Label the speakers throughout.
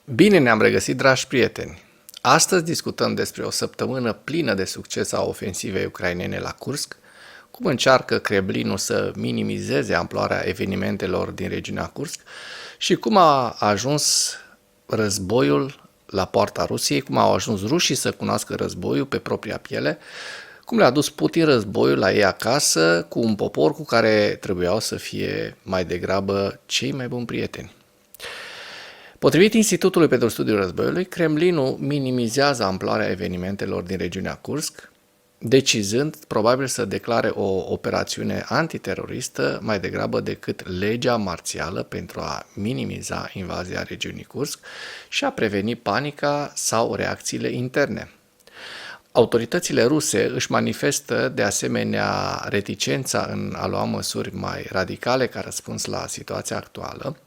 Speaker 1: Bine ne-am regăsit, dragi prieteni! Astăzi discutăm despre o săptămână plină de succes a ofensivei ucrainene la Kursk, cum încearcă Kremlinul să minimizeze amploarea evenimentelor din regiunea Kursk și cum a ajuns războiul la poarta Rusiei, cum au ajuns rușii să cunoască războiul pe propria piele, cum le-a dus Putin războiul la ei acasă cu un popor cu care trebuiau să fie mai degrabă cei mai buni prieteni. Potrivit Institutului pentru Studiul Războiului, Kremlinul minimizează amploarea evenimentelor din regiunea Kursk, decizând probabil să declare o operațiune antiteroristă mai degrabă decât legea marțială pentru a minimiza invazia regiunii Kursk și a preveni panica sau reacțiile interne. Autoritățile ruse își manifestă de asemenea reticența în a lua măsuri mai radicale ca răspuns la situația actuală.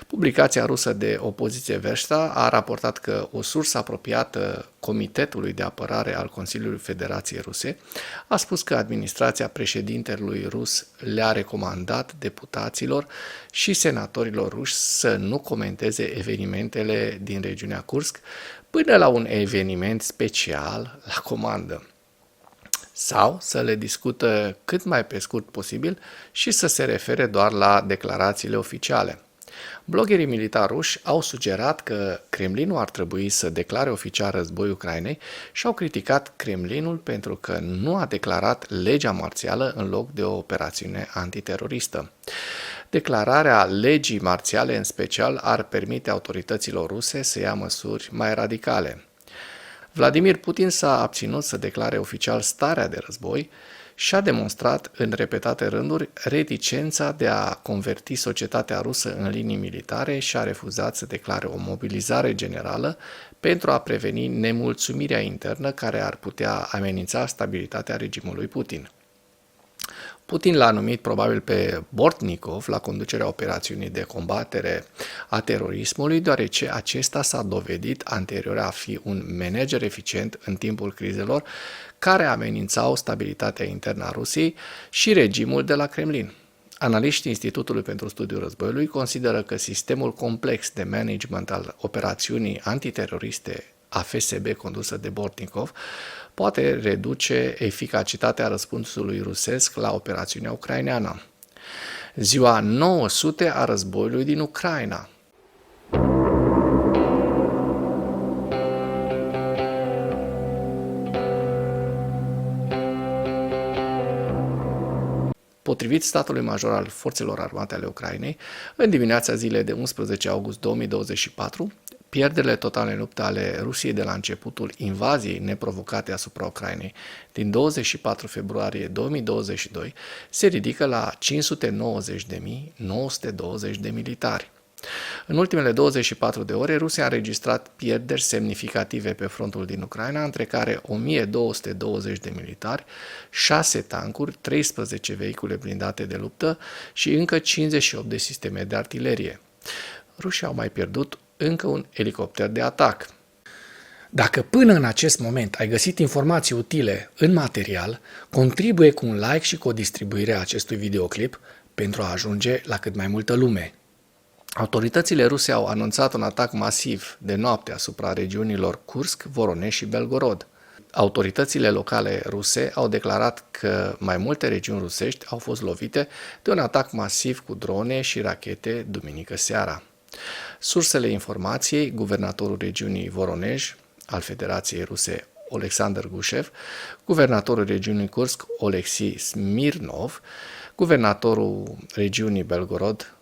Speaker 1: Publicația rusă de opoziție Vesta a raportat că o sursă apropiată Comitetului de Apărare al Consiliului Federației Ruse a spus că administrația președintelui rus le-a recomandat deputaților și senatorilor ruși să nu comenteze evenimentele din regiunea Kursk până la un eveniment special la comandă, sau să le discută cât mai pe scurt posibil și să se refere doar la declarațiile oficiale. Bloggerii militari ruși au sugerat că Kremlinul ar trebui să declare oficial război Ucrainei și au criticat Kremlinul pentru că nu a declarat legea marțială în loc de o operațiune antiteroristă. Declararea legii marțiale în special ar permite autorităților ruse să ia măsuri mai radicale. Vladimir Putin s-a abținut să declare oficial starea de război și a demonstrat în repetate rânduri reticența de a converti societatea rusă în linii militare și a refuzat să declare o mobilizare generală pentru a preveni nemulțumirea internă care ar putea amenința stabilitatea regimului Putin. Putin l-a numit probabil pe Bortnikov la conducerea operațiunii de combatere a terorismului, deoarece acesta s-a dovedit anterior a fi un manager eficient în timpul crizelor care amenințau stabilitatea internă a Rusiei și regimul de la Kremlin. Analiștii Institutului pentru Studiul Războiului consideră că sistemul complex de management al operațiunii antiteroriste a FSB condusă de Bortnikov poate reduce eficacitatea răspunsului rusesc la operațiunea ucraineană. Ziua 900 a războiului din Ucraina. Potrivit statului major al Forțelor Armate ale Ucrainei, în dimineața zilei de 11 august 2024, pierderile totale în luptă ale Rusiei de la începutul invaziei neprovocate asupra Ucrainei din 24 februarie 2022 se ridică la 590.920 de militari. În ultimele 24 de ore, Rusia a înregistrat pierderi semnificative pe frontul din Ucraina, între care 1220 de militari, 6 tancuri, 13 vehicule blindate de luptă și încă 58 de sisteme de artilerie. Rușii au mai pierdut încă un elicopter de atac. Dacă până în acest moment ai găsit informații utile în material, contribuie cu un like și cu o distribuire a acestui videoclip pentru a ajunge la cât mai multă lume. Autoritățile ruse au anunțat un atac masiv de noapte asupra regiunilor Kursk, Voronezh și Belgorod. Autoritățile locale ruse au declarat că mai multe regiuni rusești au fost lovite de un atac masiv cu drone și rachete duminică seara. Sursele informației, guvernatorul regiunii Voronezh al Federației Ruse, Oleksandr Gușev, guvernatorul regiunii Kursk, Oleksiy Smirnov, guvernatorul regiunii Belgorod,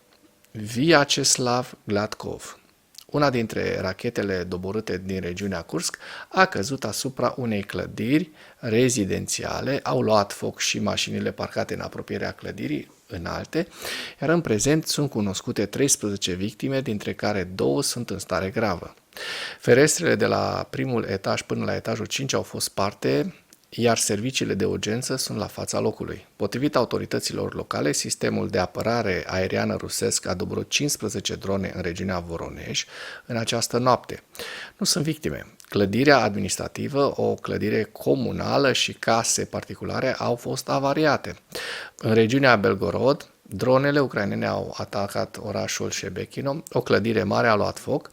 Speaker 1: Vyacheslav Gladkov. Una dintre rachetele doborâte din regiunea Kursk a căzut asupra unei clădiri rezidențiale, au luat foc și mașinile parcate în apropierea clădirii înalte, iar în prezent sunt cunoscute 13 victime, dintre care 2 sunt în stare gravă. Ferestrele de la primul etaj până la etajul 5 au fost sparte, iar serviciile de urgență sunt la fața locului. Potrivit autorităților locale, sistemul de apărare aeriană rusesc a doborât 15 drone în regiunea Voronezh în această noapte. Nu sunt victime. Clădirea administrativă, o clădire comunală și case particulare au fost avariate. În regiunea Belgorod, dronele ucrainene au atacat orașul Shebekino, o clădire mare a luat foc,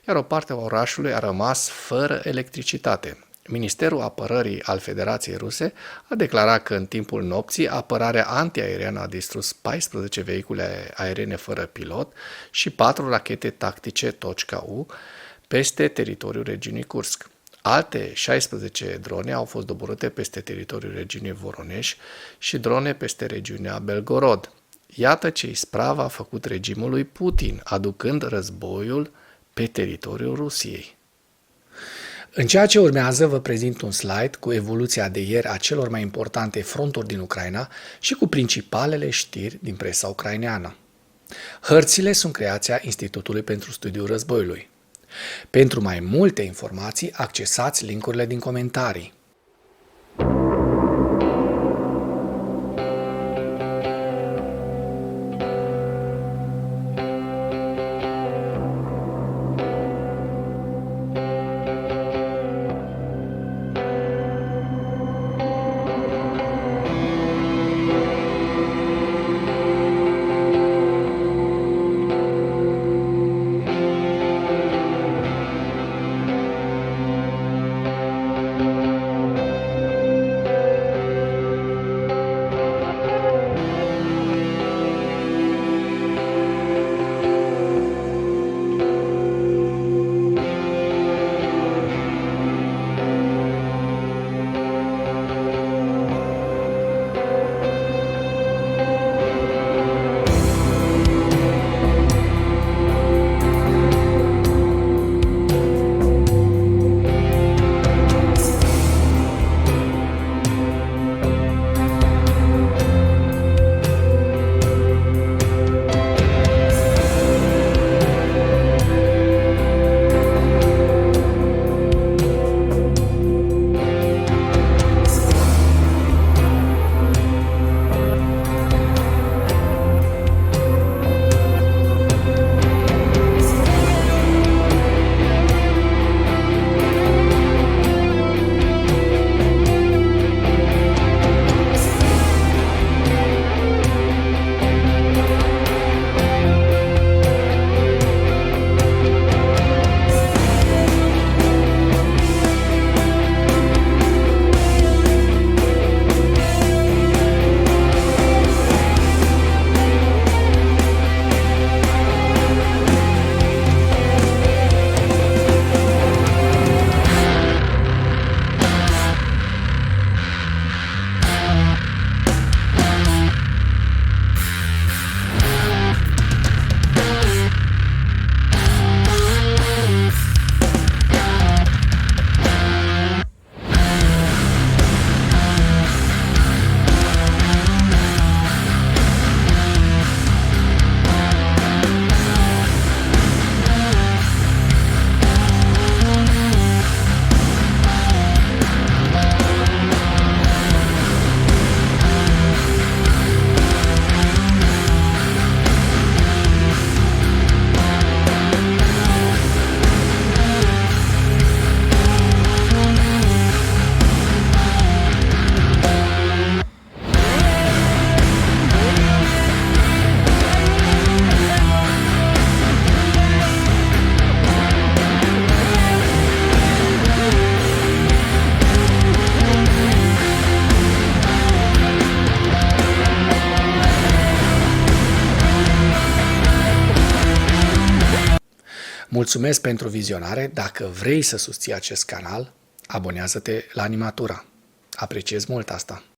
Speaker 1: iar o parte a orașului a rămas fără electricitate. Ministerul Apărării al Federației Ruse a declarat că în timpul nopții apărarea antiaeriană a distrus 14 vehicule aeriene fără pilot și 4 rachete tactice Tochka-U peste teritoriul regiunii Kursk. Alte 16 drone au fost doborâte peste teritoriul regiunii Voronezh și drone peste regiunea Belgorod. Iată ce ispravă a făcut regimul lui Putin, aducând războiul pe teritoriul Rusiei. În ceea ce urmează vă prezint un slide cu evoluția de ieri a celor mai importante fronturi din Ucraina și cu principalele știri din presa ucraineană. Hărțile sunt creația Institutului pentru Studiul Războiului. Pentru mai multe informații, accesați link-urile din comentarii. Mulțumesc pentru vizionare. Dacă vrei să susții acest canal, abonează-te la Animatura. Apreciez mult asta.